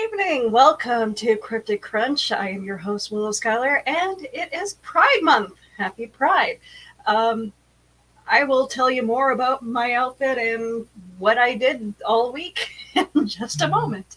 evening. Welcome to Cryptic Crunch. I am your host, Willow Schuyler, and it is Pride Month. Happy Pride. I will tell you more about my outfit and what I did all week in just a moment.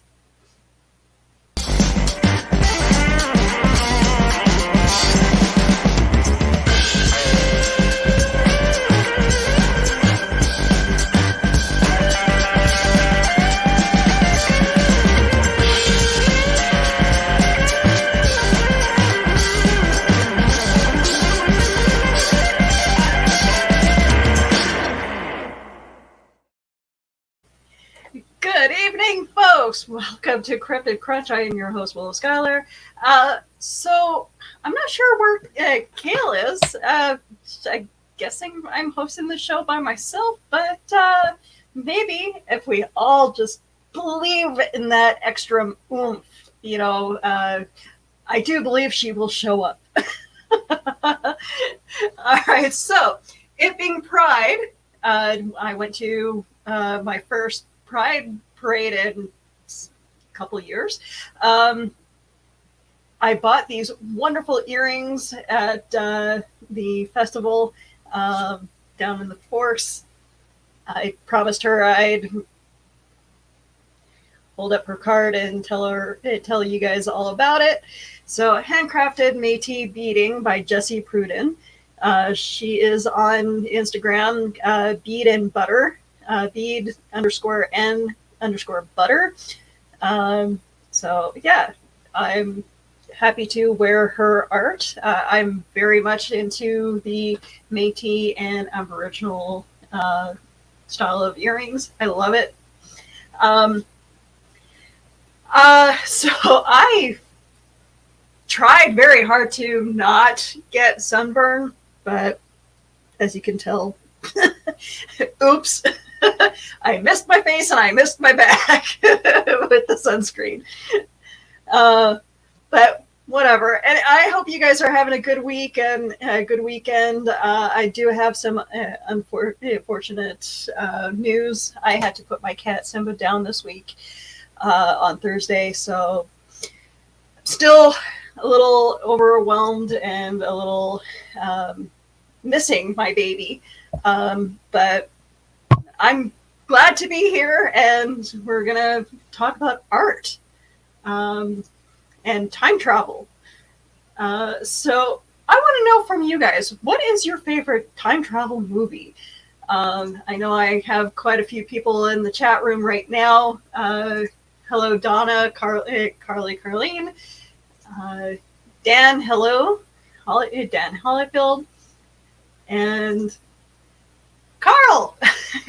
Good evening, folks. Welcome to Cryptic Crunch. I am your host, Willow Schuyler. So I'm not sure where Kale is. I'm guessing I'm hosting the show by myself, but maybe if we all just believe in that extra oomph, I do believe she will show up. All right, so it being Pride, I went to my first Pride parade in a couple of years. I bought these wonderful earrings at the festival down in the Forks. I promised her I'd hold up her card and tell you guys all about it. So, handcrafted Métis beading by Jessie Pruden. She is on Instagram, bead and butter. bead_n_butter. So yeah, I'm happy to wear her art. I'm very much into the Métis and Aboriginal style of earrings. I love it. So I tried very hard to not get sunburn, but as you can tell, oops. I missed my face and I missed my back with the sunscreen. But whatever. And I hope you guys are having a good week and a good weekend. I do have some unfortunate news. I had to put my cat Simba down this week on Thursday, so I'm still a little overwhelmed and a little missing my baby. But I'm glad to be here, and we're going to talk about art and time travel. So I want to know from you guys, what is your favorite time travel movie? I know I have quite a few people in the chat room right now. Hello, Donna, Carly, Carlene. Dan, hello. Dan Hollyfield. And Carl!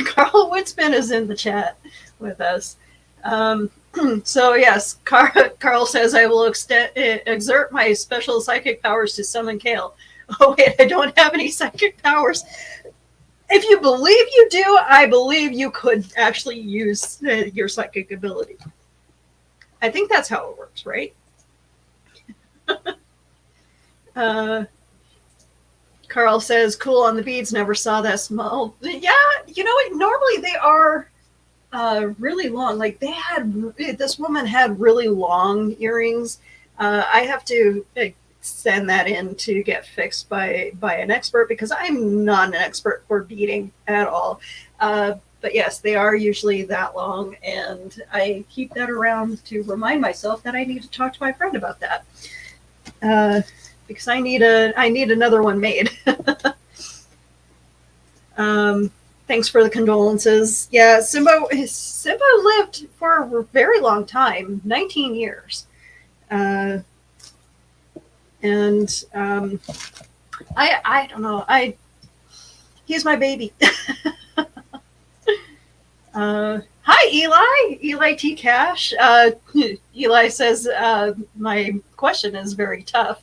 Carl Witzman is in the chat with us. So yes, Carl says, I will exert my special psychic powers to summon Kale. Oh wait, I don't have any psychic powers. If you believe you do, I believe you could actually use your psychic ability. I think that's how it works, right? Carl says, cool on the beads, never saw that small. Yeah, you know what? Normally they are really long. Like this woman had really long earrings. I have to send that in to get fixed by an expert because I'm not an expert for beading at all. But yes, they are usually that long, and I keep that around to remind myself that I need to talk to my friend about that. Because I need another one made. Thanks for the condolences. Yeah, Simba lived for a very long time, 19 years. And I don't know. He's my baby. Hi, Eli T. Cash. Eli says my question is very tough.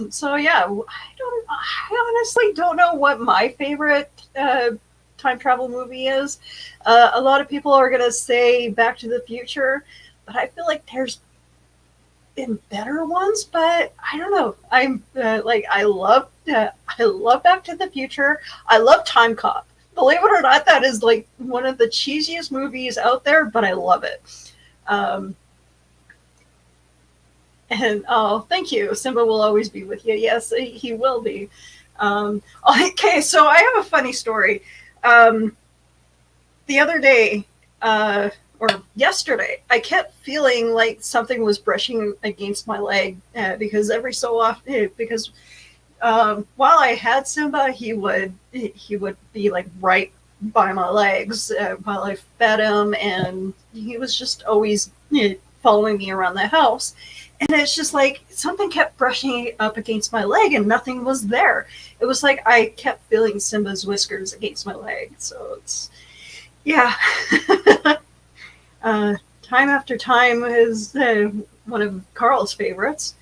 So yeah, I honestly don't know what my favorite time travel movie is. A lot of people are gonna say Back to the Future, but I feel like there's been better ones. But I don't know. I'm I love Back to the Future. I love Time Cop. Believe it or not, that is like one of the cheesiest movies out there, but I love it. And oh, thank you. Simba will always be with you. Yes, he will be. Okay, so I have a funny story. Um, the other day, or yesterday, I kept feeling like something was brushing against my leg because every so often, because while I had Simba, he would be like right by my legs while I fed him, and he was just always following me around the house. And it's just like something kept brushing up against my leg, and nothing was there. It was like I kept feeling Simba's whiskers against my leg. So it's yeah. Time after time is one of Carl's favorites.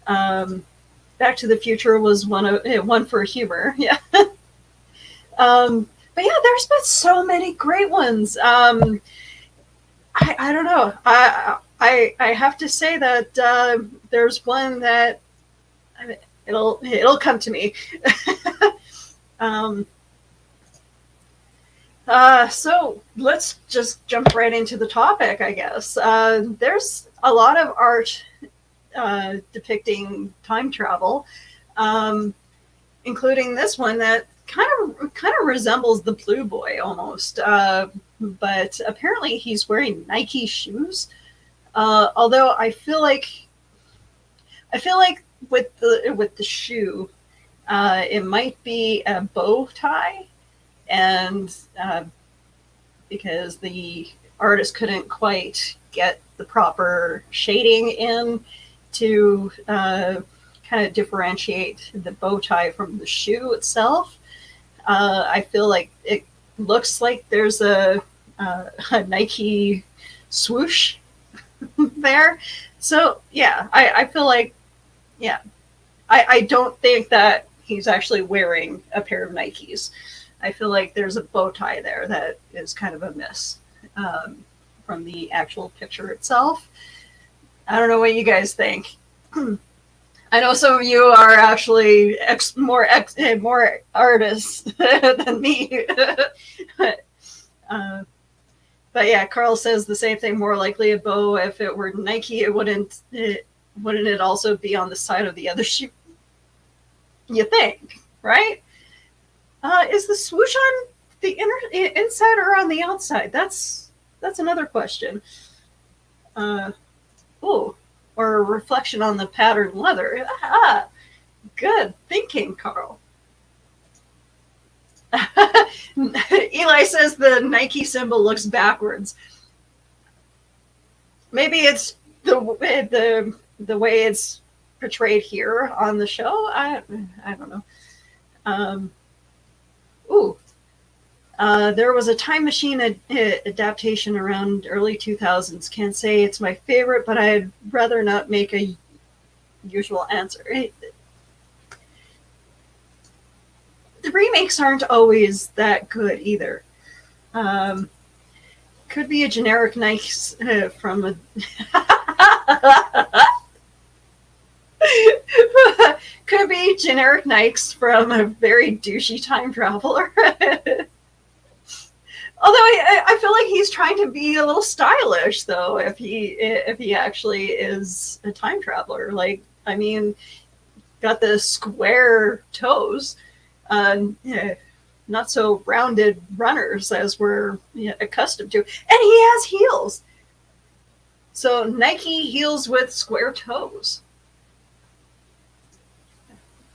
Back to the Future was one for humor. Yeah. But yeah, there's been so many great ones. I don't know. I have to say that there's one that it'll come to me. um, so let's just jump right into the topic, I guess. There's a lot of art depicting time travel, including this one that kind of resembles the Blue Boy almost, but apparently he's wearing Nike shoes. Although I feel like with the shoe, it might be a bow tie, and because the artist couldn't quite get the proper shading in to kind of differentiate the bow tie from the shoe itself. I feel like it looks like there's a Nike swoosh there. So yeah, I feel like, yeah, I don't think that he's actually wearing a pair of Nikes. I feel like there's a bow tie there that is kind of a miss from the actual picture itself. I don't know what you guys think. I know some of you are actually more artists than me. But yeah, Carl says the same thing. More likely a bow. If it were Nike, wouldn't it also be on the side of the other shoe? You think, right? Is the swoosh on the inside or on the outside? That's another question. Oh, or a reflection on the patterned leather. Ah, good thinking, Carl. Eli says the Nike symbol looks backwards. Maybe it's the way it's portrayed here on the show. I don't know. There was a Time Machine adaptation around early 2000s. Can't say it's my favorite, but I'd rather not make a usual answer. The remakes aren't always that good either. Could be a generic nice from a... Could be generic Nikes from a very douchey time traveler. Although I feel like he's trying to be a little stylish, though, if he actually is a time traveler. Like, I mean, got the square toes, not so rounded runners as we're accustomed to, and he has heels. So Nike heels with square toes.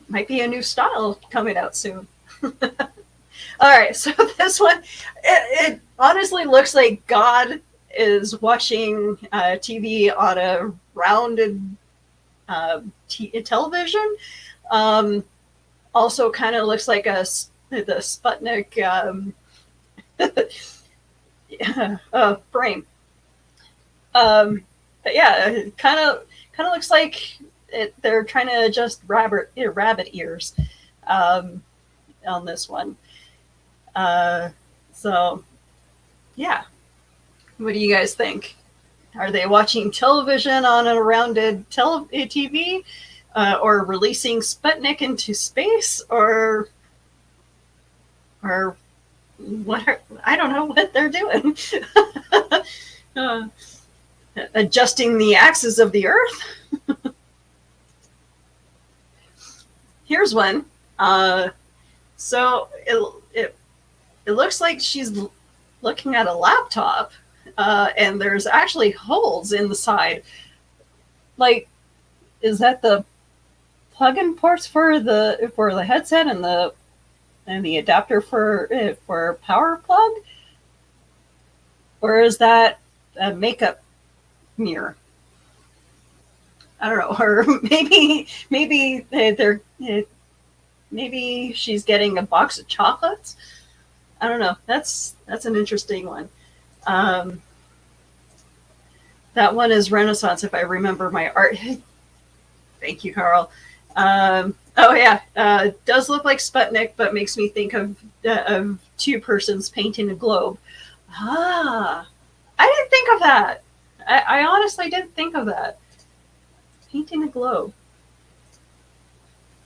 Might be a new style coming out soon. All right, so this one, it honestly looks like God is watching TV on a rounded television. Also kind of looks like the Sputnik frame. But yeah, it kind of looks like they're trying to adjust rabbit ears on this one. So, yeah. What do you guys think? Are they watching television on a rounded TV? Or releasing Sputnik into space? Or what? I don't know what they're doing. Adjusting the axis of the Earth? Here's one. So it looks like she's looking at a laptop, and there's actually holes in the side. Like, is that the plug-in ports for the headset and the adapter for power plug, or is that a makeup mirror? I don't know, or maybe she's getting a box of chocolates. I don't know. That's an interesting one. Um, that one is Renaissance, if I remember my art. Thank you, Carl. Oh yeah, does look like Sputnik, but makes me think of two persons painting a globe. Ah, I didn't think of that. I honestly didn't think of that. Painting a globe.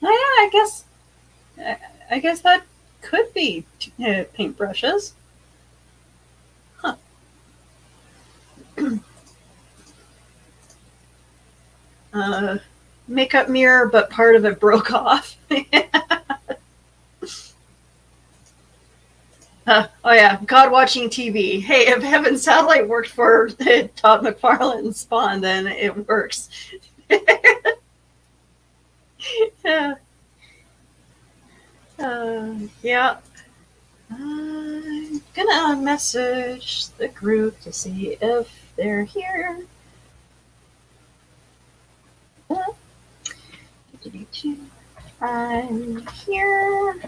Oh, yeah, I guess that could be paintbrushes. Huh. Makeup mirror, but part of it broke off. Oh yeah, God watching TV. Hey, if Heaven Satellite worked for Todd McFarlane's Spawn, then it works. Yeah. Yeah. I'm gonna message the group to see if they're here. I'm here.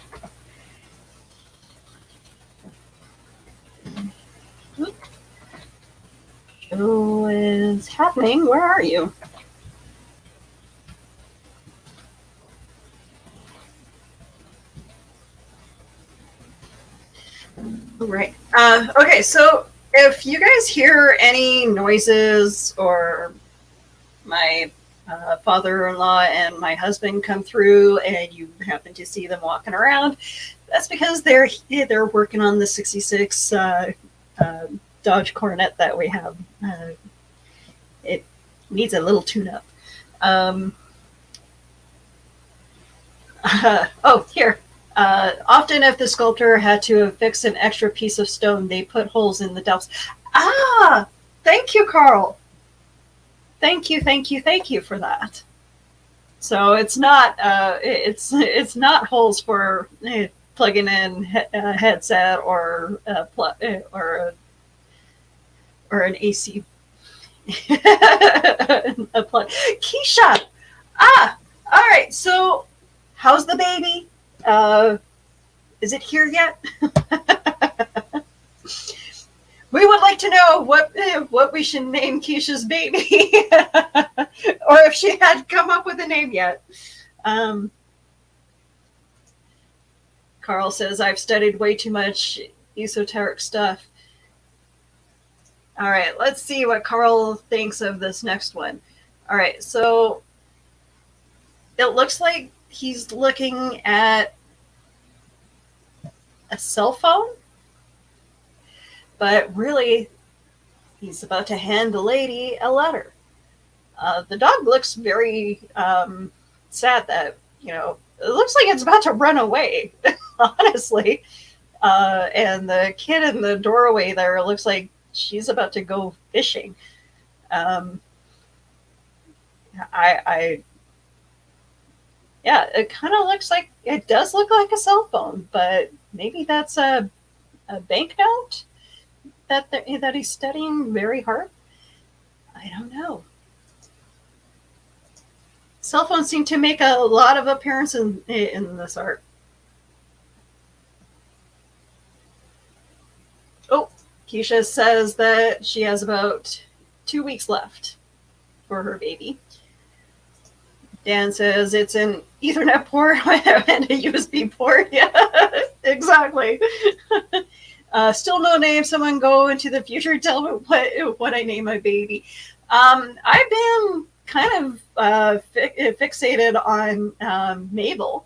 Show is happening. Where are you? Right. Okay, so if you guys hear any noises or my father-in-law and my husband come through and you happen to see them walking around, that's because they're working on the 66 Dodge Coronet that we have. It needs a little tune-up. Oh, here. Often if the sculptor had to affix an extra piece of stone, they put holes in the depths. Ah, thank you, Carl. Thank you for that. So it's not it's not holes for plugging in a headset or or an AC. A plug. Keisha. Ah, all right. So how's the baby? Is it here yet? We would like to know what we should name Keisha's baby, or if she had come up with a name yet. Carl says, I've studied way too much esoteric stuff. All right, let's see what Carl thinks of this next one. All right, so it looks like he's looking at a cell phone, but really he's about to hand the lady a letter. The dog looks very sad that, it looks like it's about to run away, honestly. And the kid in the doorway there looks like she's about to go fishing. Yeah, it kind of it does look like a cell phone, but maybe that's a banknote that he's studying very hard. I don't know. Cell phones seem to make a lot of appearances in this art. Oh, Keisha says that she has about 2 weeks left for her baby. Dan says it's an Ethernet port and a USB port. Yeah, exactly. Still no name. Someone go into the future and tell me what I name my baby. I've been kind of fixated on Mabel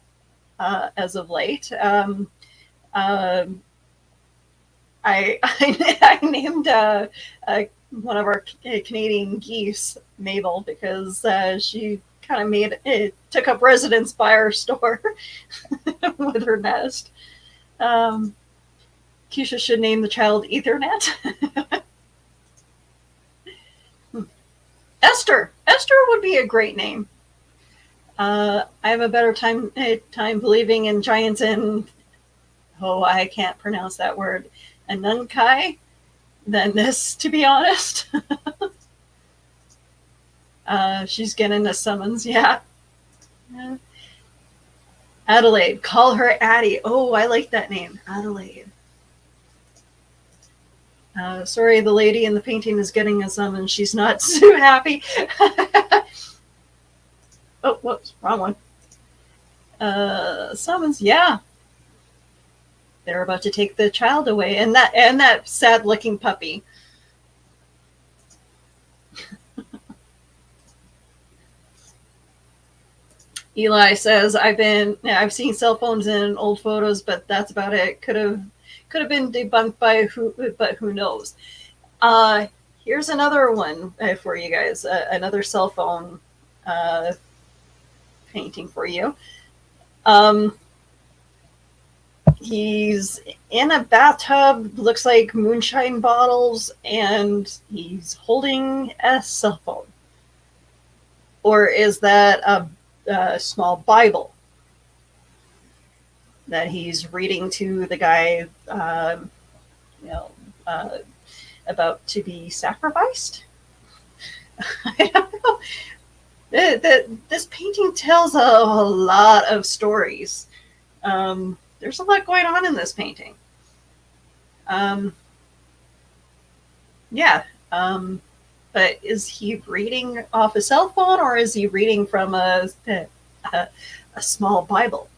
as of late. I named one of our Canadian geese Mabel because she kind of made it, took up residence by our store with her nest. Keisha should name the child Ethernet. Esther would be a great name. I have a better time believing in giants and I can't pronounce that word, Anunkai, than this, to be honest. She's getting a summons, yeah. Adelaide, call her Addie. Oh, I like that name, Adelaide. Sorry, the lady in the painting is getting a summons. She's not too happy. Oh, whoops, wrong one. Summons, yeah. They're about to take the child away, and that sad-looking puppy. Eli says, I've seen cell phones in old photos, but that's about it. Could have been debunked by but who knows. Here's another one for you guys. Another cell phone painting for you. He's in a bathtub, looks like moonshine bottles, and he's holding a cell phone. Or is that a small Bible that he's reading to the guy, about to be sacrificed? I don't know. This painting tells a lot of stories. There's a lot going on in this painting. But is he reading off a cell phone, or is he reading from a small Bible?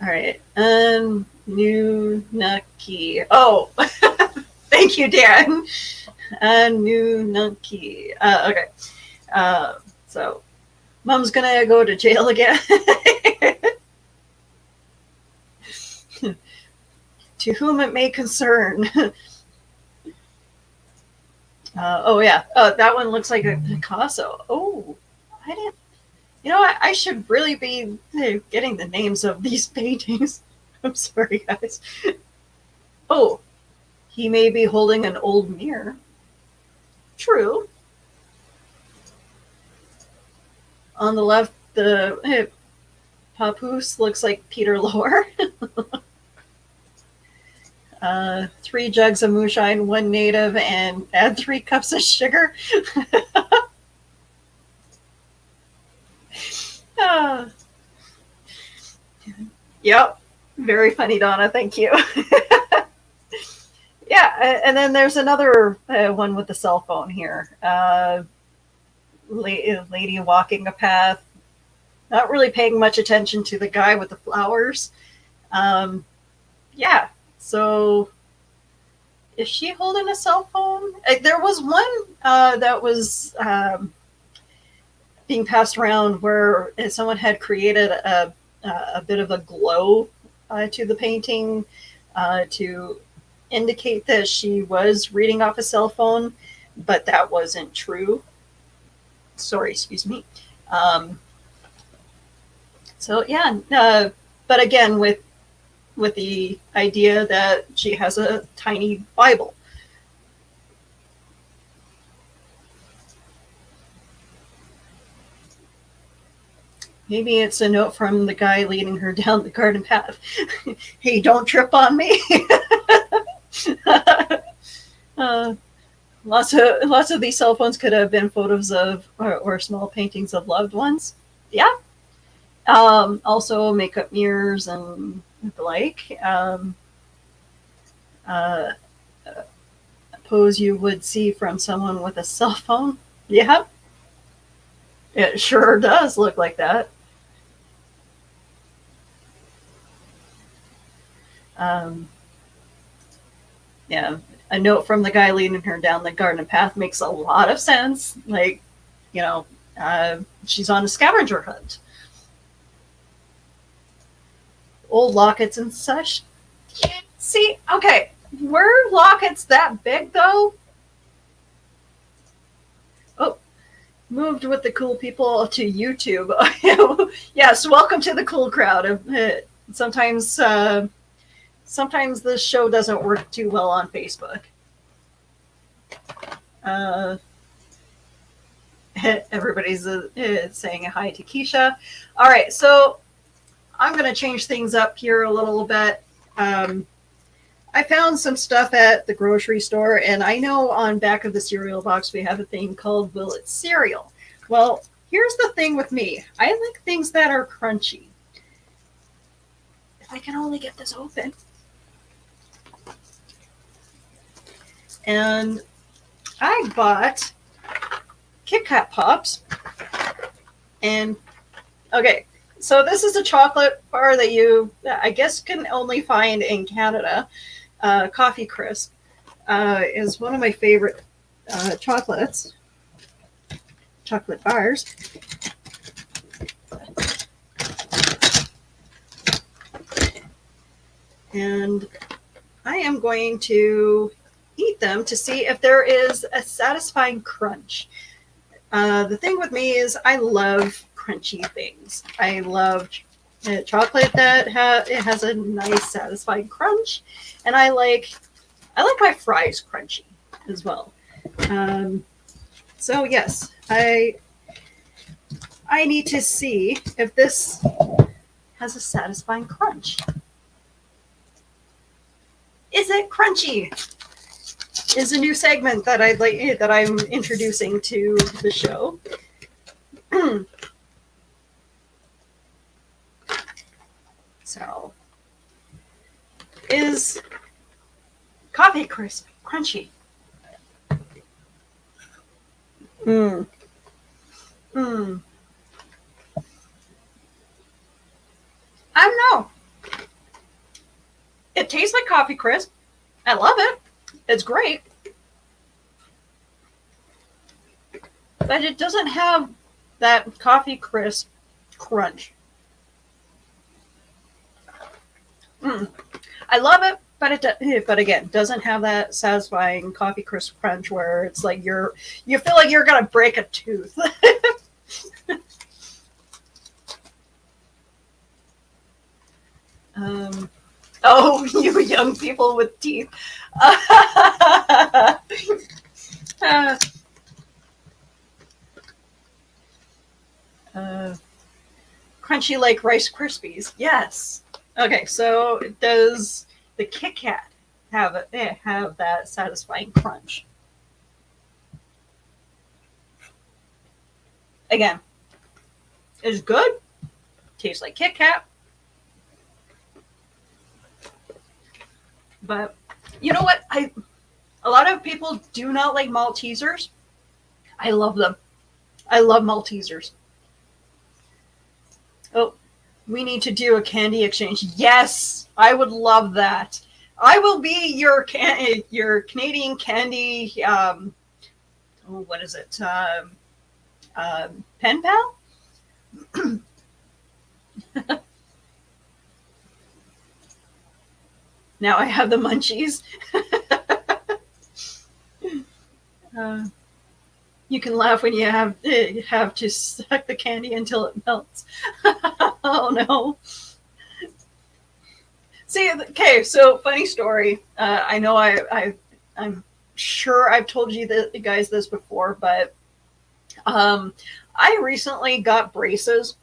All right. Anunnaki. Oh, thank you, Dan. Anunnaki. Okay. So, Mom's gonna go to jail again. To whom it may concern. Oh yeah. Oh, that one looks like a Picasso. Oh, I didn't. I should really be getting the names of these paintings. I'm sorry, guys. Oh, he may be holding an old mirror. True. On the left, the papoose looks like Peter Lorre. 3 jugs of moonshine, 1 native, and add 3 cups of sugar. Yep. Very funny, Donna. Thank you. Yeah, and then there's another one with the cell phone here. Lady walking a path, not really paying much attention to the guy with the flowers. Yeah, so is she holding a cell phone? There was one that was being passed around where someone had created a bit of a glow to the painting to indicate that she was reading off a cell phone, but that wasn't true. Sorry, excuse me. So yeah, but again, with the idea that she has a tiny Bible. Maybe it's a note from the guy leading her down the garden path. Hey, don't trip on me. Lots of these cell phones could have been photos of or small paintings of loved ones. Yeah. Also makeup mirrors and the like. A pose you would see from someone with a cell phone. Yeah. It sure does look like that. Yeah, a note from the guy leading her down the garden path makes a lot of sense. Like, she's on a scavenger hunt. Old lockets and such. See, okay, Were lockets that big though? Oh, moved with the cool people to YouTube. Yes, welcome to the cool crowd. Sometimes, sometimes the show doesn't work too well on Facebook. Everybody's saying hi to Keisha. All right, so I'm going to change things up here a little bit. I found some stuff at the grocery store, and I know on back of the cereal box we have a thing called Will It Cereal. Well, here's the thing with me. I like things that are crunchy. If I can only get this open. And I bought Kit Kat Pops. And, okay, so this is a chocolate bar that you, I guess, can only find in Canada. Coffee Crisp is one of my favorite chocolate bars. And I am going to eat them to see if there is a satisfying crunch. The thing with me is I love crunchy things. I love chocolate that has a nice satisfying crunch, and I like my fries crunchy as well. So yes, I need to see if this has a satisfying crunch. Is it crunchy? Is a new segment that I'm introducing to the show. So, is Coffee Crisp crunchy? I don't know. It tastes like Coffee Crisp. I love it. It's great. But it doesn't have that Coffee Crisp crunch. I love it, but again, doesn't have that satisfying Coffee Crisp crunch where it's like you feel like you're gonna break a tooth. Oh, you young people with teeth. Crunchy like Rice Krispies. Yes. Okay, so does the Kit Kat have that satisfying crunch? Again, it's good. Tastes like Kit Kat. But you know what? A lot of people do not like Maltesers. I love them. I love Maltesers. Oh, we need to do a candy exchange. Yes, I would love that. I will be your Canadian candy. What is it? Pen pal. Now I have the munchies. You can laugh when you have to suck the candy until it melts. Oh no. See, okay, so funny story. I know I'm sure I've told you guys this before, but I recently got braces,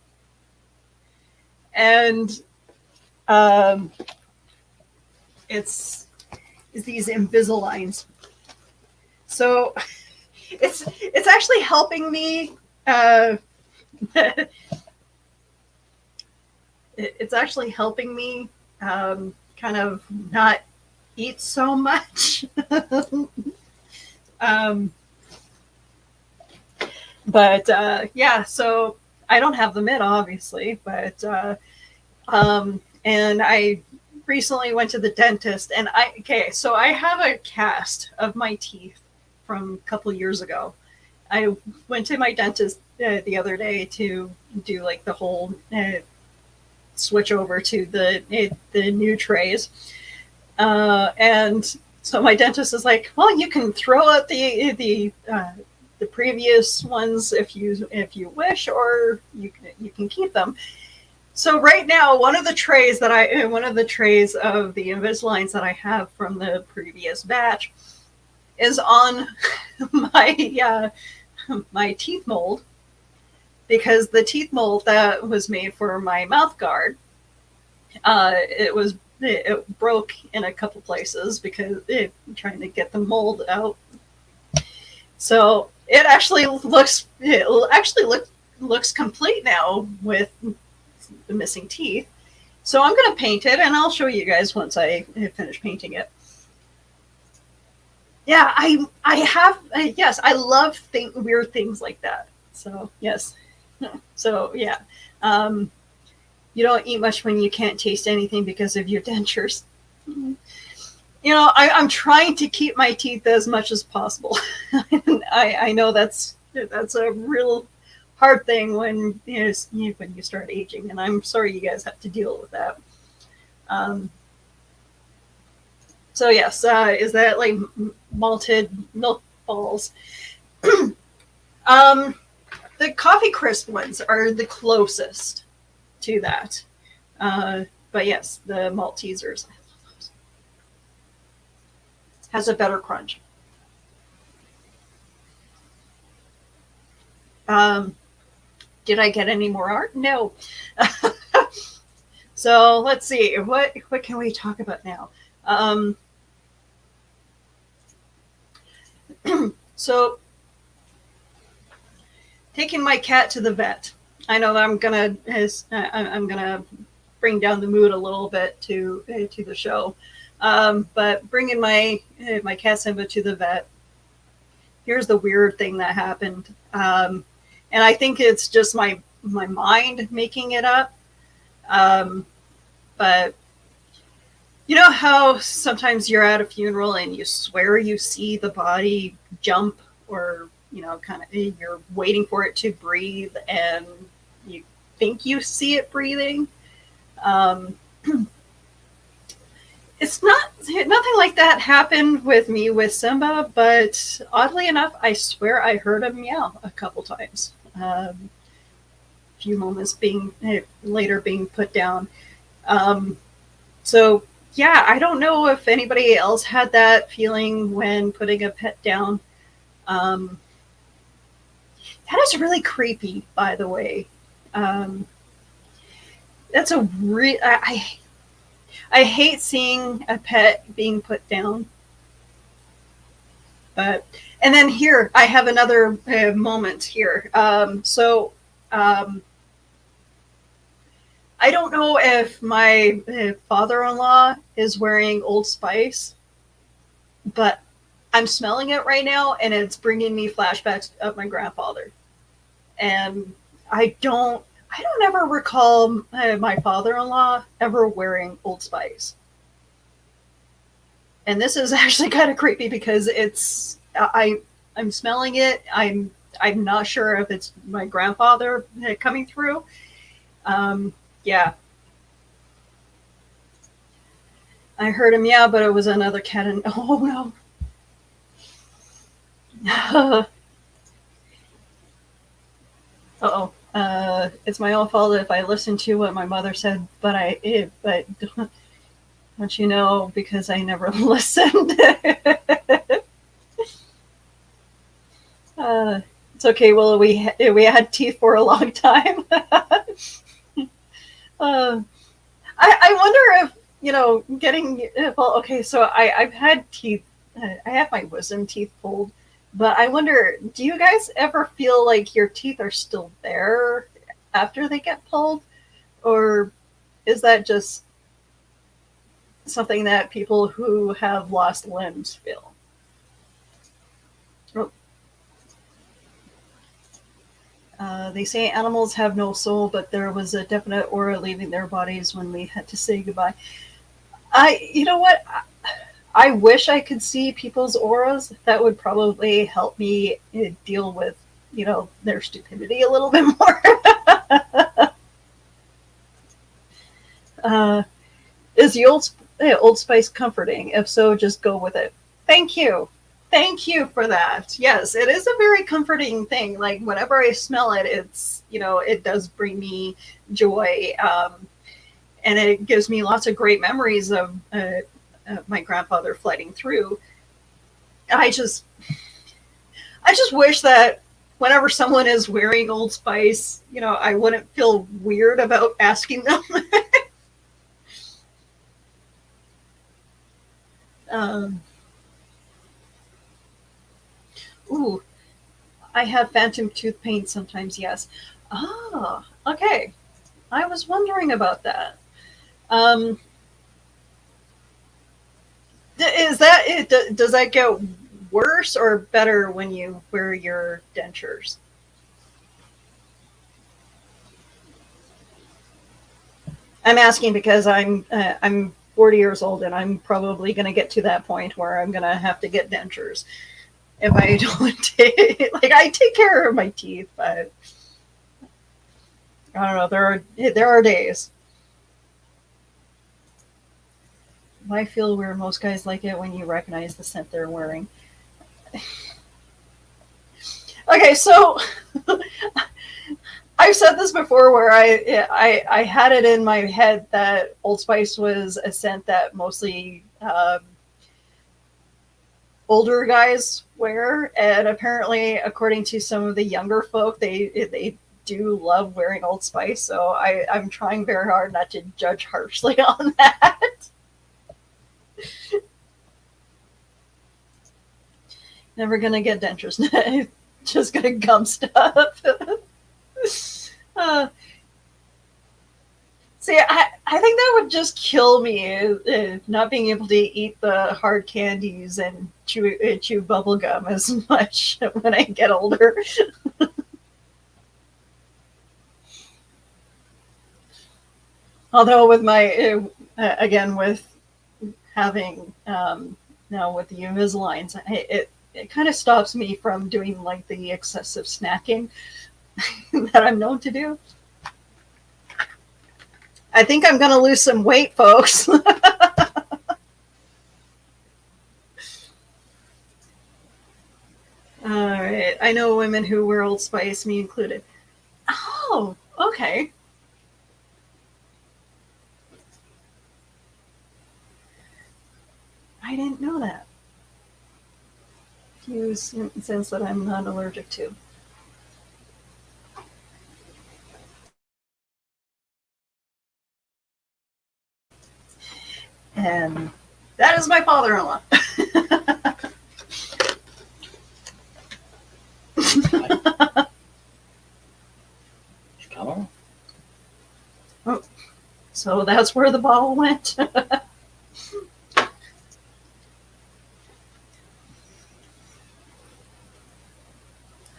and it's these Invisaligns. So it's actually helping me. It's actually helping me kind of not eat so much. But yeah, so I don't have them in, obviously, but and I recently went to the dentist, and so I have a cast of my teeth from a couple years ago. I went to my dentist the other day to do like the whole switch over to the new trays. And so my dentist is like, well, you can throw out the previous ones if you wish, or you can keep them. So right now, one of the trays of the Invisaligns that I have from the previous batch is on my my teeth mold, because the teeth mold that was made for my mouth guard, it broke in a couple places because trying to get the mold out. So it actually looks complete now with the missing teeth. So I'm going to paint it, and I'll show you guys once I finish painting it. Yeah, I have, yes, I love weird things like that. So yes, so yeah. You don't eat much when you can't taste anything because of your dentures. You know, I'm trying to keep my teeth as much as possible. I know that's a real hard thing when you start aging, and I'm sorry you guys have to deal with that. So yes, is that like malted milk balls? The coffee crisp ones are the closest to that. But yes, the Maltesers, I love those. Has a better crunch. Did I get any more art? No. So let's see, what can we talk about now? So taking my cat to the vet. I know that I'm gonna bring down the mood a little bit to the show, but bringing my cat Simba to the vet. Here's the weird thing that happened, and I think it's just my mind making it up. But you know how sometimes you're at a funeral and you swear you see the body jump, or kind of you're waiting for it to breathe and you think you see it breathing. It's nothing like that happened with me with Simba, but oddly enough, I swear I heard him meow a couple times. A few moments later being put down. So yeah, I don't know if anybody else had that feeling when putting a pet down. That is really creepy, by the way. That's a I hate seeing a pet being put down. And then here I have another moment here. I don't know if my father-in-law is wearing Old Spice, but I'm smelling it right now, and it's bringing me flashbacks of my grandfather. And I don't ever recall my father-in-law ever wearing Old Spice. And this is actually kind of creepy because I'm smelling it. I'm not sure if it's my grandfather coming through. Yeah. I heard him meow, but it was another cat. And oh no. Uh-oh. It's my own fault if I listened to what my mother said, but don't you know, because I never listened. It's okay, Willow. We had teeth for a long time. I wonder if getting well. Okay, so I've had teeth. I have my wisdom teeth pulled, but I wonder, do you guys ever feel like your teeth are still there after they get pulled, or is that just something that people who have lost limbs feel? They say animals have no soul, but there was a definite aura leaving their bodies when we had to say goodbye. You know what? I wish I could see people's auras. That would probably help me deal with, their stupidity a little bit more. Is the Old Spice comforting? If so, just go with it. Thank you. Thank you for that. Yes, it is a very comforting thing. Like whenever I smell it, it's, it does bring me joy. And it gives me lots of great memories of my grandfather flooding through. I just, I just wish that whenever someone is wearing Old Spice, I wouldn't feel weird about asking them. um, ooh, I have phantom tooth pain sometimes. Yes. Ah, okay. I was wondering about that. Um, is that it? Does that get worse or better when you wear your dentures? I'm asking because I'm 40 years old and I'm probably going to get to that point where I'm going to have to get dentures if I don't take, like, I take care of my teeth, but I don't know. There are days. I feel where most guys like it when you recognize the scent they're wearing. Okay, so I've said this before where I had it in my head that Old Spice was a scent that mostly older guys wear, and apparently, according to some of the younger folk, they do love wearing Old Spice. So I'm trying very hard not to judge harshly on that. Never gonna get dentures. Just gonna gum stuff. uh, See, I think that would just kill me, not being able to eat the hard candies and chew bubble gum as much when I get older. Although with my again with having now with the Invisaligns, it kind of stops me from doing like the excessive snacking that I'm known to do. I think I'm going to lose some weight, folks. All right. I know women who wear Old Spice, me included. Oh, okay. I didn't know that. Few scents that I'm not allergic to. And that is my father-in-law. Oh, so that's where the bottle went.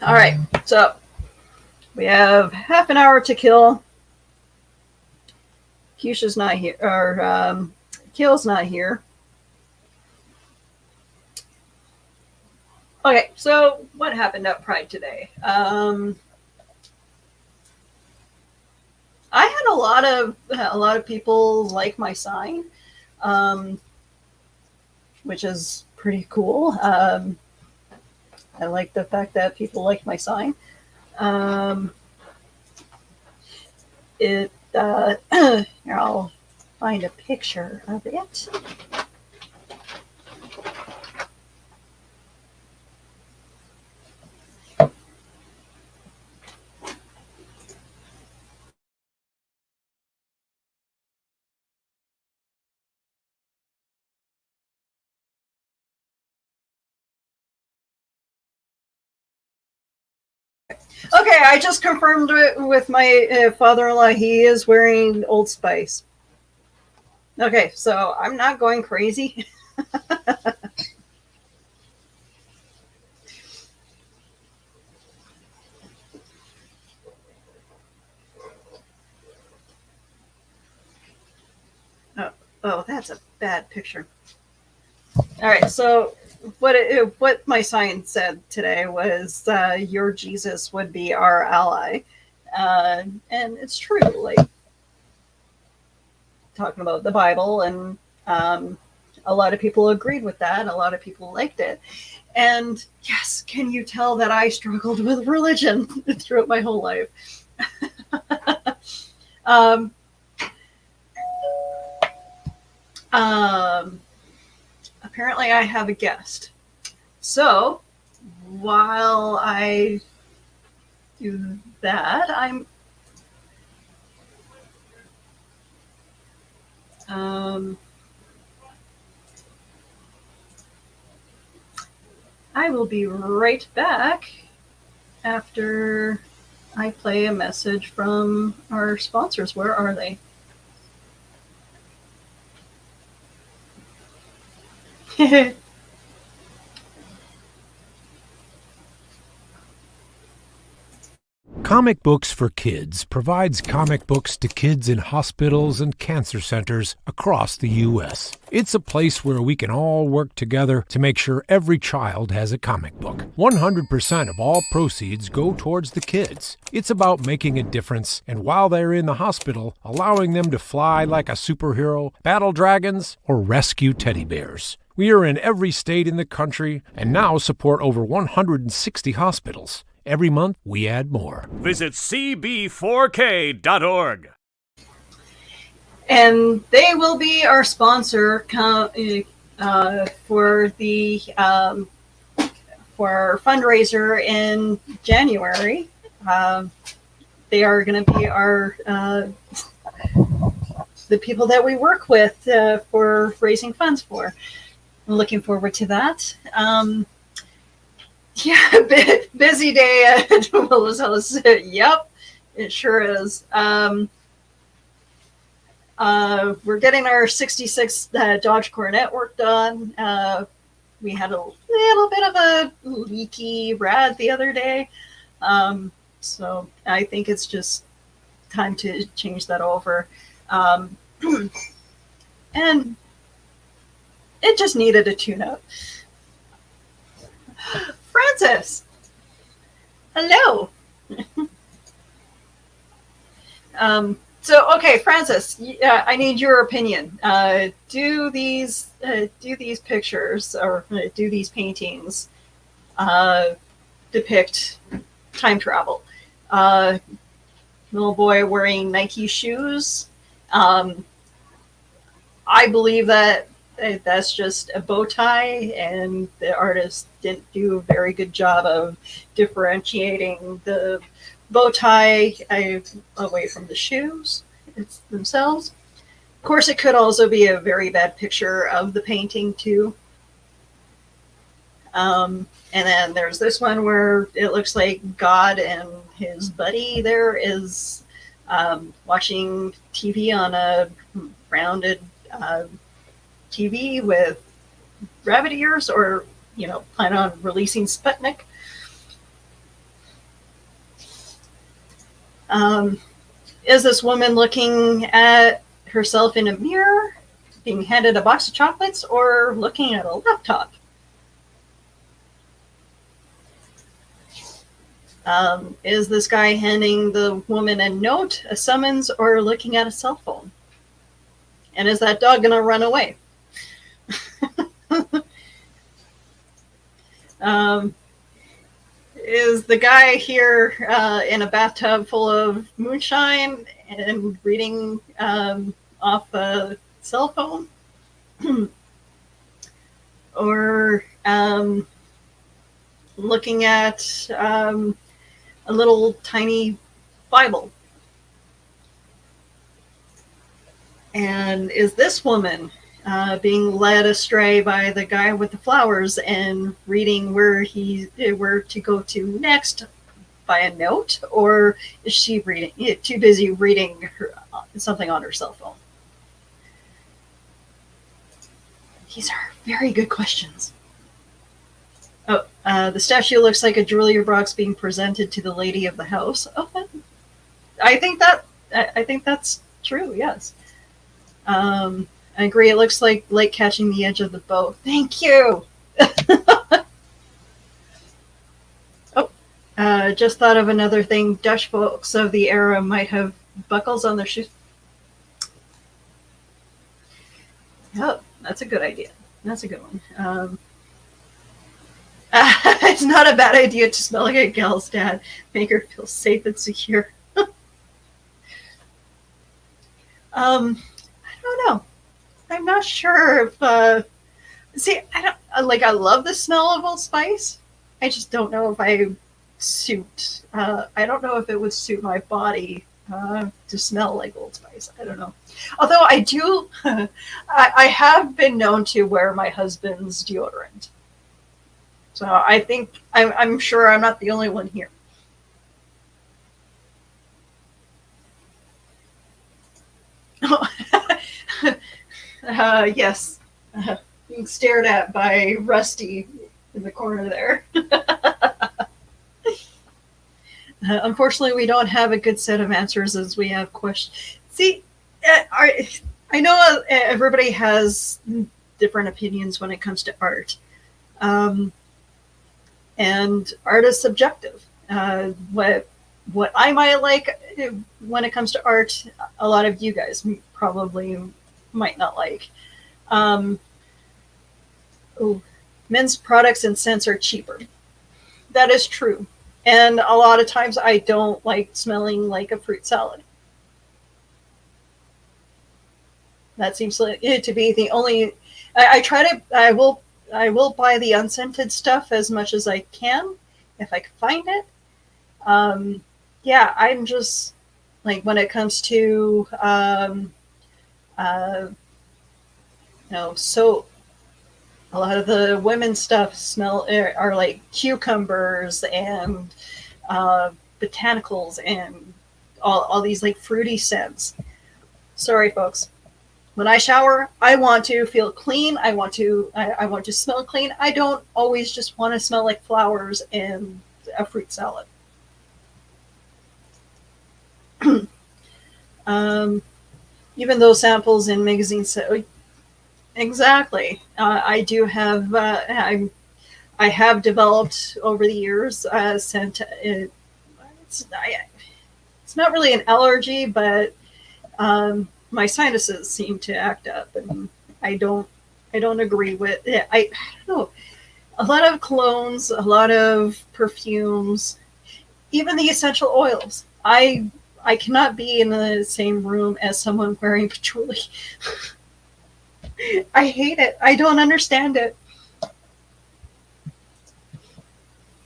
All right, so we have half an hour to kill. Keisha's not here, or Kale's not here. Okay, so what happened at Pride today? I had a lot of people like my sign, um, which is pretty cool. I like the fact that people like my sign. Um, it here, I'll find a picture of it. Okay, I just confirmed it with my father-in-law. He is wearing Old Spice. Okay, so I'm not going crazy. Oh, that's a bad picture. All right, so what my sign said today was your Jesus would be our ally, and it's true. Like talking about the Bible, and A lot of people agreed with that. A lot of people liked it. And yes, can you tell that I struggled with religion throughout my whole life? um, Apparently, I have a guest. So while I do that, I will be right back after I play a message from our sponsors. Where are they? Comic Books for Kids provides comic books to kids in hospitals and cancer centers across the U.S. It's a place where we can all work together to make sure every child has a comic book. 100% of all proceeds go towards the kids. It's about making a difference, and while they're in the hospital, allowing them to fly like a superhero, battle dragons, or rescue teddy bears. We are in every state in the country and now support over 160 hospitals. Every month, we add more. Visit cb4k.org. And they will be our sponsor for the for our fundraiser in January. They are going to be our the people that we work with for raising funds for. I'm looking forward to that. Yeah, busy day at Willow's house. Yep, it sure is. We're getting our 66 Dodge Coronet work done. We had a little bit of a leaky rad the other day. So I think it's just time to change that over. And it just needed a tune-up. Francis, hello. Okay, Francis, I need your opinion. Do these pictures or do these paintings depict time travel? Little boy wearing Nike shoes. I believe that that's just a bow tie, and the artist didn't do a very good job of differentiating the bow tie away from the shoes themselves. Of course, it could also be a very bad picture of the painting too. And then there's this one where it looks like God and his buddy there is watching TV on a rounded TV with rabbit ears, or plan on releasing Sputnik. Is this woman looking at herself in a mirror, being handed a box of chocolates, or looking at a laptop? Is this guy handing the woman a note, a summons, or looking at a cell phone? And is that dog going to run away? Is the guy here in a bathtub full of moonshine and reading off a cell phone? Or looking at a little tiny Bible? And is this woman being led astray by the guy with the flowers and reading where to go to next by a note, or is she too busy reading something on her cell phone? These are very good questions. Oh, the statue looks like a jewelry box being presented to the lady of the house. Oh, I think that's true. Yes. I agree. It looks like light catching the edge of the bow. Thank you. Just thought of another thing. Dutch folks of the era might have buckles on their shoes. Oh, that's a good idea. That's a good one. It's not a bad idea to smell like a gal's dad. Make her feel safe and secure. I don't know. I'm not sure if. See, I don't like. I love the smell of Old Spice. I just don't know if I suit. I don't know if it would suit my body to smell like Old Spice. I don't know. Although I do, I have been known to wear my husband's deodorant. So I think I'm sure I'm not the only one here. Yes, being stared at by Rusty in the corner there. Unfortunately, we don't have a good set of answers as we have questions. See, I know everybody has different opinions when it comes to art, um, and art is subjective. What I might like when it comes to art, a lot of you guys probably might not like. Um, ooh, men's products and scents are cheaper. That is true. And a lot of times I don't like smelling like a fruit salad. That seems like it to be the only. I try to. I will buy the unscented stuff as much as I can if I can find it. Um, yeah, I'm just like when it comes to uh, so a lot of the women's stuff smell are like cucumbers and uh, botanicals and all these like fruity scents. Sorry, folks. When I shower, I want to feel clean. I want to smell clean. I don't always just want to smell like flowers and a fruit salad. um, Even though samples in magazines say exactly, I do have. I have developed over the years scent. It's not really an allergy, but my sinuses seem to act up, and I don't I don't agree with it. I don't know. A lot of colognes, a lot of perfumes, even the essential oils. I cannot be in the same room as someone wearing patchouli. I hate it. I don't understand it.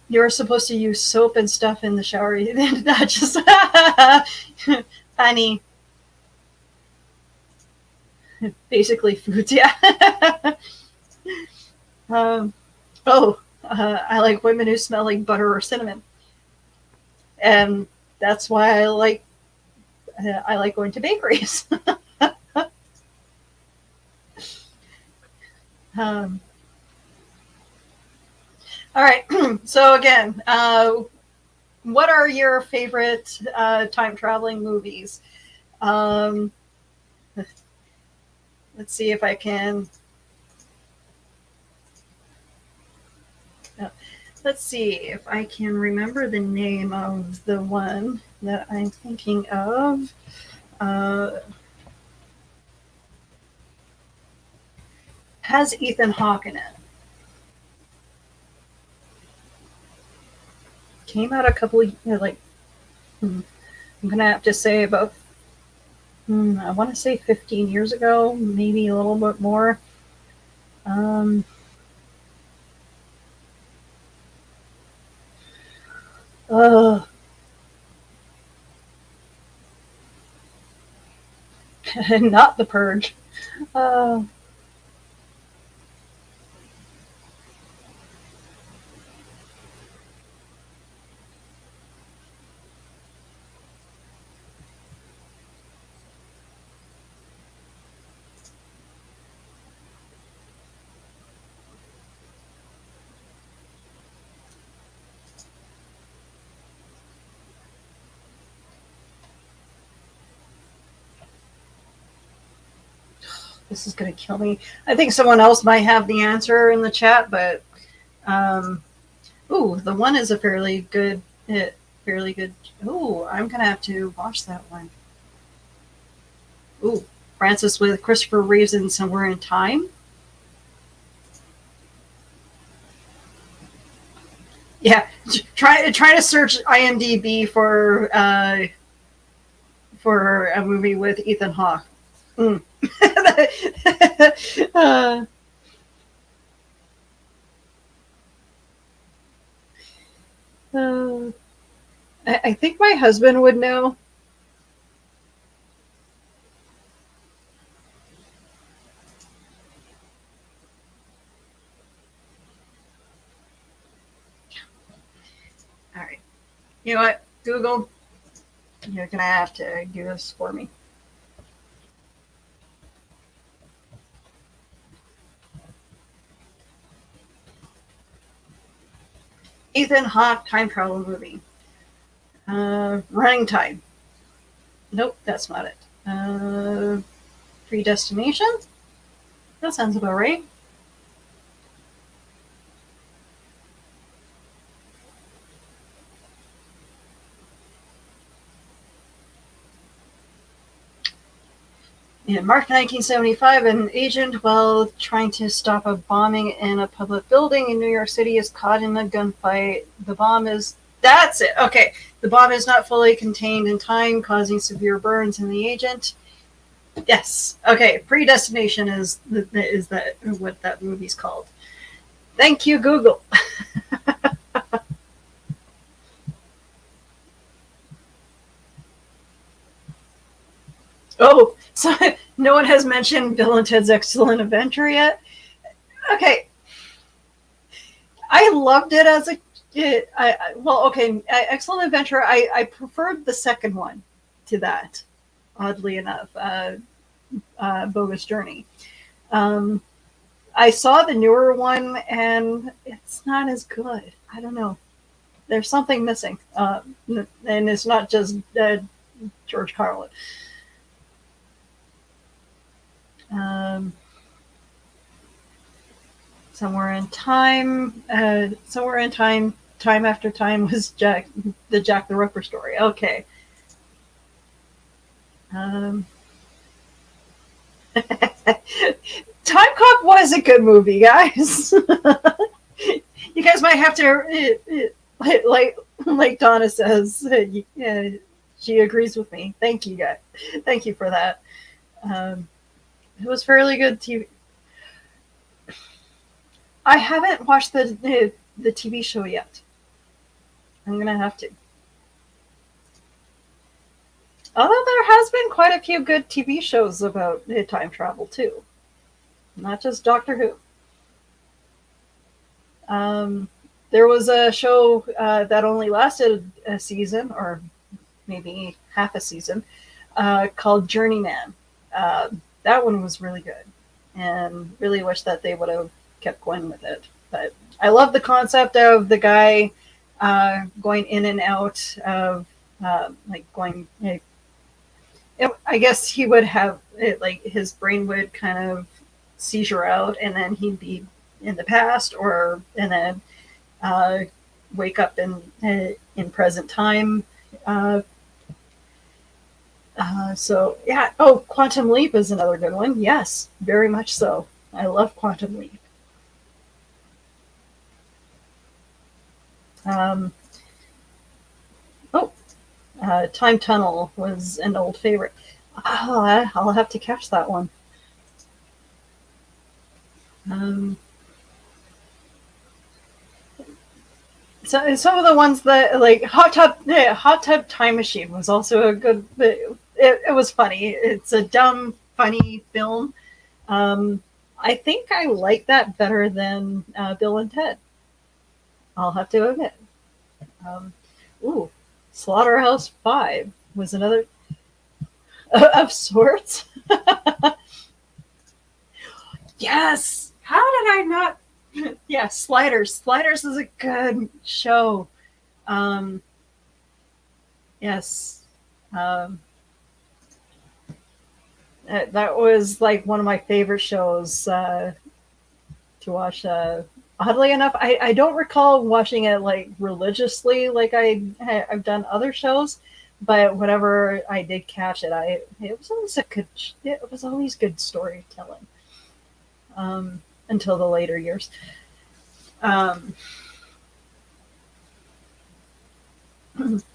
You're supposed to use soap and stuff in the shower, not just funny. Basically, foods. Yeah. um, I like women who smell like butter or cinnamon, and that's why I like going to bakeries. um, all right. So again, what are your favorite time traveling movies? Um, let's see if I can. Let's see if I can remember the name of the one that I'm thinking of. Uh, has Ethan Hawke in it. Came out a couple of like. I'm gonna have to say about. I want to say 15 years ago, maybe a little bit more. Um, uh, not The Purge. Uh, this is gonna kill me. I think someone else might have the answer in the chat, but um, ooh, the one is a fairly good. Ooh, I'm gonna have to watch that one. Ooh. Francis with Christopher Reeves in Somewhere in Time. Yeah, try to search IMDb for a movie with Ethan Hawke. Mm. uh, I think my husband would know. All right. You know what? Google, you're going to have to do this for me. Ethan Hawke time travel movie. Running Time. Nope, that's not it. Predestination? That sounds about right. In March 1975, an agent, while trying to stop a bombing in a public building in New York City, is caught in a gunfight. The bomb is... That's it. Okay. The bomb is not fully contained in time, causing severe burns in the agent. Yes. Okay. Predestination is that what that movie's called. Thank you, Google. Oh, so no one has mentioned Bill and Ted's Excellent Adventure yet. Okay, I loved it as a Excellent Adventure. I preferred the second one to that. Oddly enough, Bogus Journey. I saw the newer one, and it's not as good. I don't know. There's something missing, and it's not just George Carlin. Somewhere in Time, Time After Time was Jack the Ripper story. Okay. Time Cop was a good movie, guys. You guys might have to, like Donna says, she agrees with me. Thank you, guys. Thank you for that. It was fairly good TV. I haven't watched the TV show yet. I'm gonna have to. Although there has been quite a few good TV shows about time travel too, not just Doctor Who. There was a show that only lasted a season, or maybe half a season, called Journeyman. That one was really good, and really wish that they would have kept going with it. But I love the concept of the guy going in and out of going. I guess he would have his brain would kind of seizure out, and then he'd be in the past, and then wake up in present time. So yeah. Oh, Quantum Leap is another good one. Yes, very much so. I love Quantum Leap. Time Tunnel was an old favorite. Oh, I'll have to catch that one. So some of the ones that Hot Tub Time Machine was also a good. It was funny. It's a dumb, funny film. I think I like that better than Bill and Ted. I'll have to admit. Slaughterhouse 5 was another of sorts. Yes. How did I not? Yeah, Sliders. Sliders is a good show. Yes. That was one of my favorite shows to watch. Oddly enough, I don't recall watching it religiously like I've done other shows, But whenever I did catch it, it was always good storytelling until the later years. Um,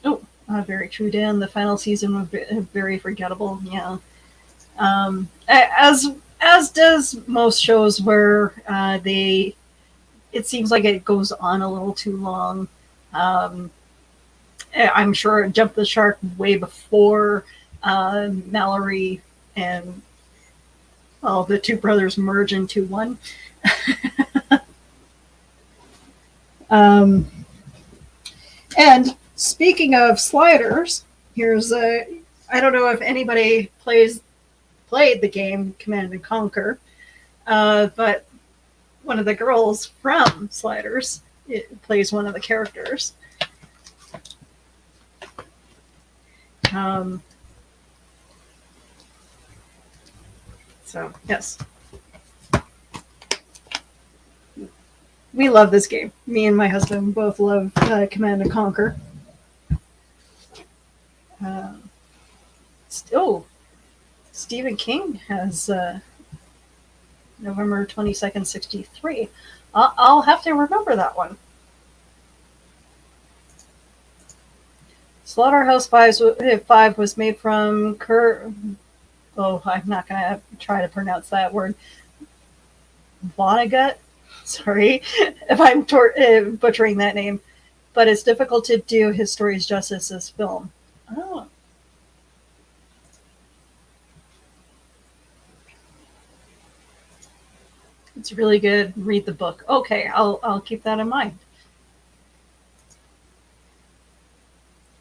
oh, very true, Dan. The final season was very forgettable. Yeah, as does most shows where they. It seems like it goes on a little too long. Um, I'm sure it jumped the shark way before Mallory and well, the two brothers merge into one. Um, and speaking of sliders, here's a. I don't know if anybody played the game Command and Conquer, but one of the girls from Sliders plays one of the characters. Um, so yes, we love this game. Me and my husband both love Command and Conquer. Oh, Stephen King has November 22nd, 63. I'll have to remember that one. Slaughterhouse 5 was made from oh, I'm not going to try to pronounce that word. Vonnegut? Sorry if I'm butchering that name. But it's difficult to do his stories justice as film. Oh. It's really good. Read the book. Okay, I'll keep that in mind.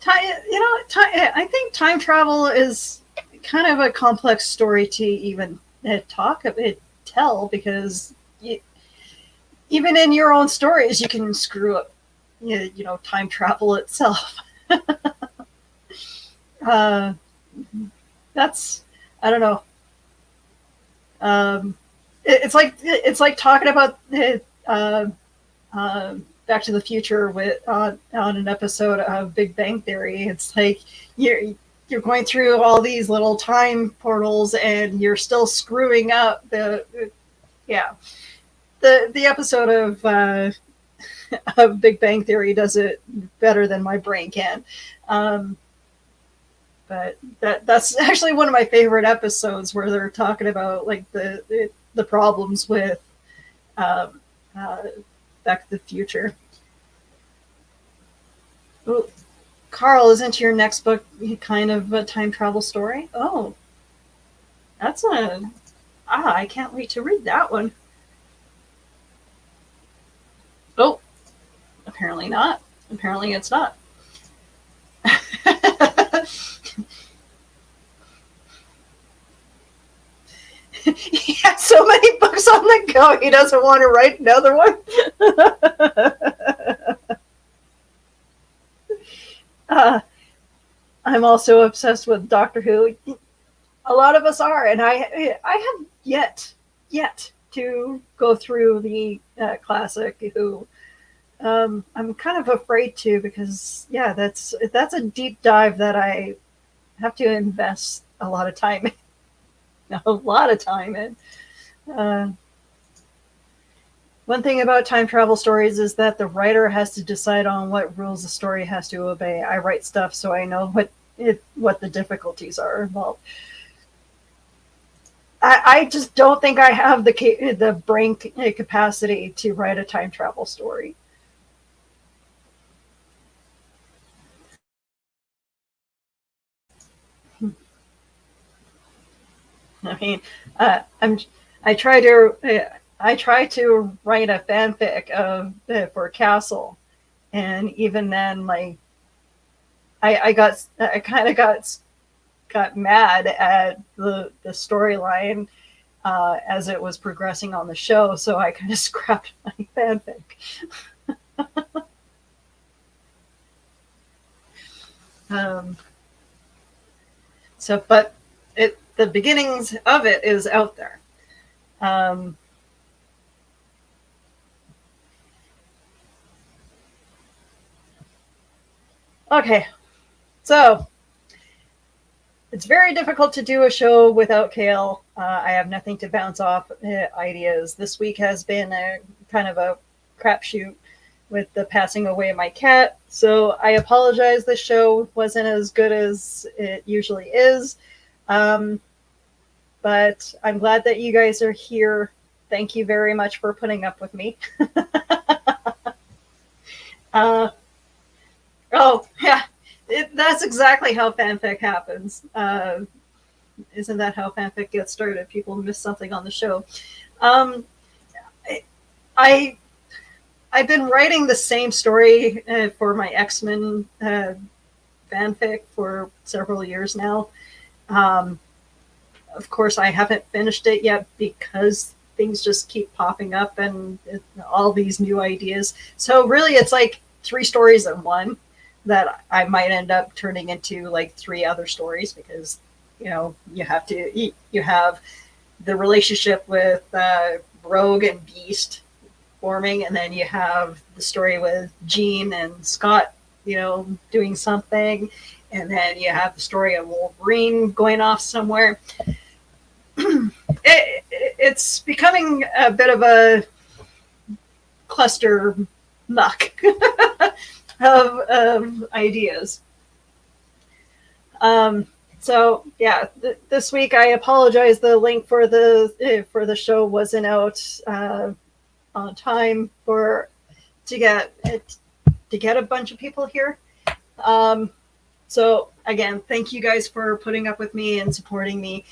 I think time travel is kind of a complex story to even tell because even in your own stories you can screw up time travel itself. That's I don't know. It's like talking about Back to the Future with on an episode of Big Bang Theory. It's like you're going through all these little time portals and you're still screwing up the episode of Big Bang Theory does it better than my brain can. But that's actually one of my favorite episodes where they're talking about like the problems with Back to the Future. Ooh. Carl, isn't your next book kind of a time travel story? Oh, that's I can't wait to read that one. Oh, apparently not. Apparently it's not. He has so many books on the go, he doesn't want to write another one. I'm also obsessed with Doctor Who. A lot of us are, and I have yet to go through the classic Who. I'm kind of afraid to because that's a deep dive that I have to invest a lot of time in. A lot of time in. One thing about time travel stories is that the writer has to decide on what rules the story has to obey. I write stuff so I know what the difficulties are involved. I just don't think I have the brain capacity to write a time travel story. I mean, I try to write a fanfic of for Castle, and even then, like, I kind of got mad at the storyline as it was progressing on the show, so I kind of scrapped my fanfic. But the beginnings of it is out there. Okay, so it's very difficult to do a show without Kale. I have nothing to bounce off ideas. This week has been a kind of a crapshoot with the passing away of my cat. So I apologize. The show wasn't as good as it usually is. But I'm glad that you guys are here. Thank you very much for putting up with me. Oh, yeah. That's exactly how fanfic happens. Isn't that how fanfic gets started? People miss something on the show. I I've been writing the same story for my X-Men fanfic for several years now. Of course, I haven't finished it yet because things just keep popping up and all these new ideas. So really, it's like 3 stories in one that I might end up turning into like 3 other stories because, you know, you have the relationship with Rogue and Beast forming, and then you have the story with Jean and Scott, you know, doing something, and then you have the story of Wolverine going off somewhere. It's becoming a bit of a cluster muck of ideas. So yeah, this week I apologize. The link for the show wasn't out on time to get a bunch of people here. So again, thank you guys for putting up with me and supporting me.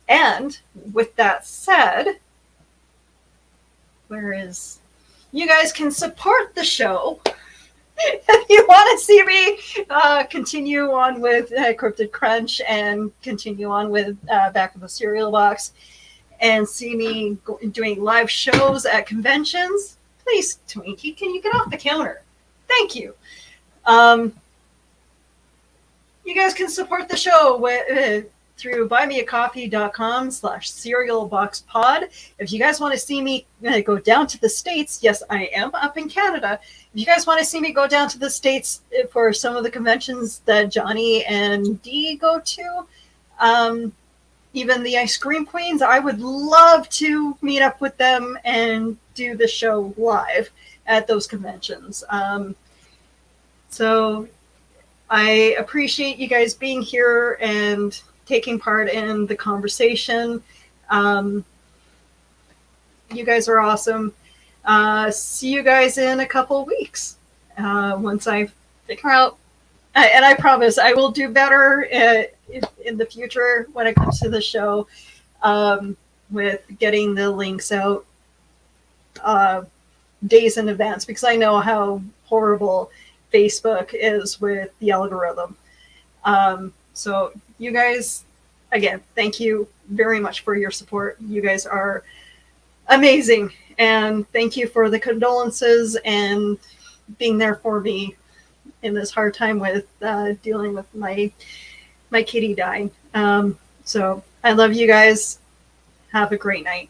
And with that said, you guys can support the show. If you want to see me continue on with Cryptid Crunch and continue on with Back of the Cereal Box and see me doing live shows at conventions, please, Twinkie, can you get off the counter? Thank you. You guys can support the show through buymeacoffee.com/cerealboxpod. If you guys want to see me go down to the States, yes, I am up in Canada. If you guys want to see me go down to the States for some of the conventions that Johnny and Dee go to, even the Ice Cream Queens, I would love to meet up with them and do the show live at those conventions. So I appreciate you guys being here and taking part in the conversation. You guys are awesome. See you guys in a couple weeks once I figure out, and I promise I will do better in the future when it comes to the show with getting the links out days in advance, because I know how horrible Facebook is with the algorithm. So you guys, again, thank you very much for your support. You guys are amazing. And thank you for the condolences and being there for me in this hard time with dealing with my kitty dying. So I love you guys. Have a great night.